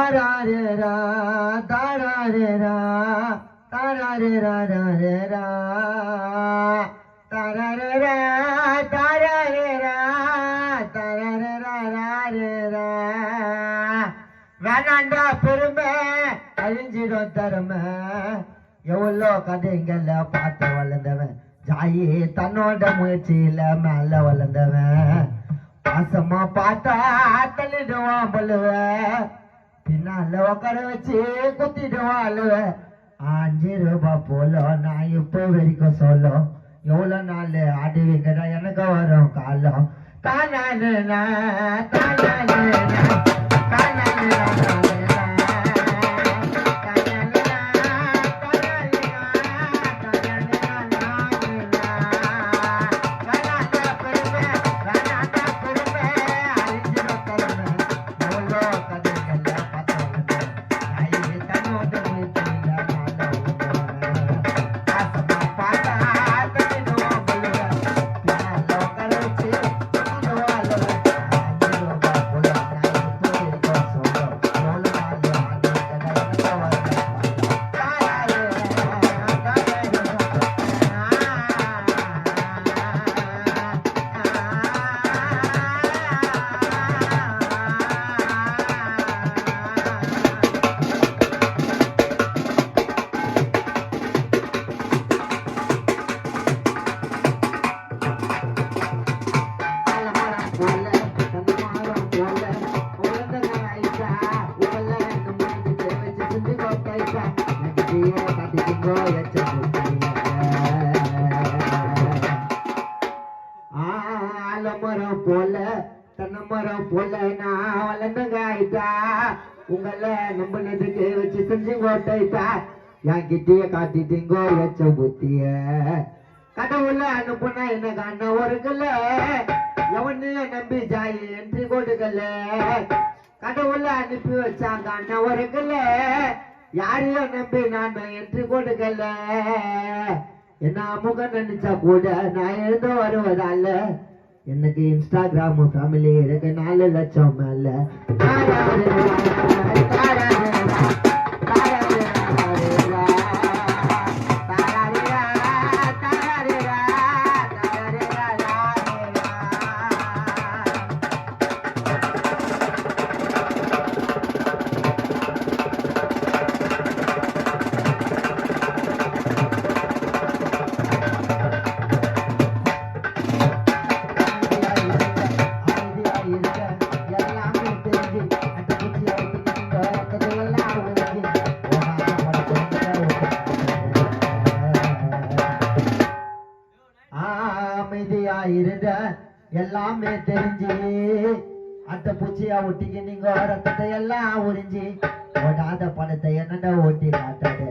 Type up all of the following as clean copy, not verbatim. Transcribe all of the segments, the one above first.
தாராரேரா தாராரேரா தாராரேரா தாரேரா தாராரேரா தாராரேரா தாராரேரா வேணாண்டா பெருமை அழிஞ்சிடும் தருமை எவ்வளோ கதைங்கள பார்த்து வளர்ந்தவன் ஜாயி தன்னோட முயற்சியில மேல வளர்ந்தவன் பாசமா பார்த்தா தள்ளிடுவான் பல்லுவ பின்னால உட்கார வச்சு குத்திடுவான் அழுவ 5 ரூபாய் போல நான் இப்போ வரைக்கும் சொல்லும் எவ்வளோ நாள் ஆடுவீங்கடா எனக்கு வரும் காலம் தானானு தானானு தானானு ஆலமரம் போல தென்னமரம் போல நான் வளர்ந்தங்க ஆயிட்டா உங்களை நம்பினதுக்கு வச்சு செஞ்சு கோட்டைட்டா என் கிட்டிய காட்டிட்டீங்கோ எச்ச புத்திய கடவுள அனுப்புனா எனக்கு அண்ணன் ஒருக்கல எவனையும் நம்பி ஜாயி என்று கொடுக்கல கடவுள அனுப்பி வச்சாங்க அண்ணன் ஒருக்கல யாரையும் நம்பி நான் என்று கொடுக்கல என்ன அமுக நினைச்சா கூட நான் எழுத வருவதால எனக்கு இன்ஸ்டாகிராம் ஃபேமிலி இருக்கு 4 லட்சம் மேல இருந்த எல்லாமே தெரிஞ்சு அட்டை பூச்சியா ஒட்டிக்கு நீங்க ரத்தத்தை எல்லாம் உறிஞ்சி ஓடாத பணத்தை என்னடா ஓட்டி காட்டது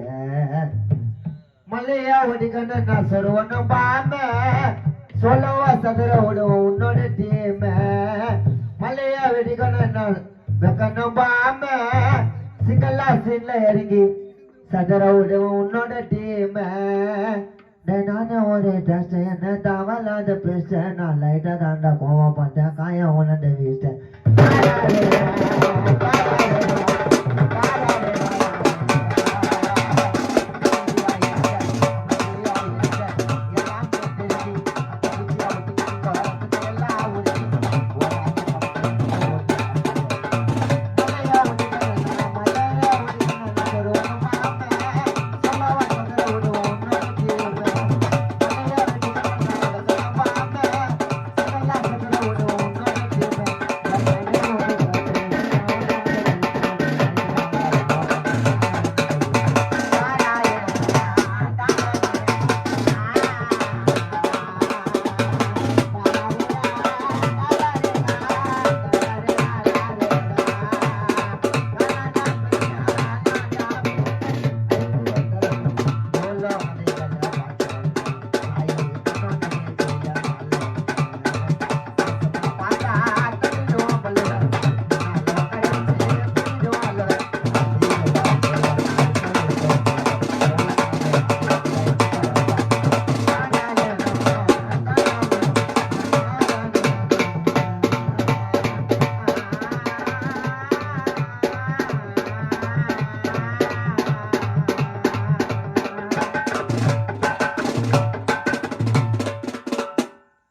மல்லையா ஒட்டிக்கணும் நான் சொல்லுவனும் பாம சொல்லவா சதுர விடுவோம் உன்னோட டீம மல்லையா வெடிக்கணும் நான் வெக்கணும் பாம சிங்கல்லா சீன்ல இறங்கி சதுர விடுவோம் உன்னோட டீம நானே ஒரு டஸ்ட் என்ன தவலாத பேச நான் லைட்டா தாண்டா கோவம் பார்த்தேன் காயம் உனண்ட வீட்டேன்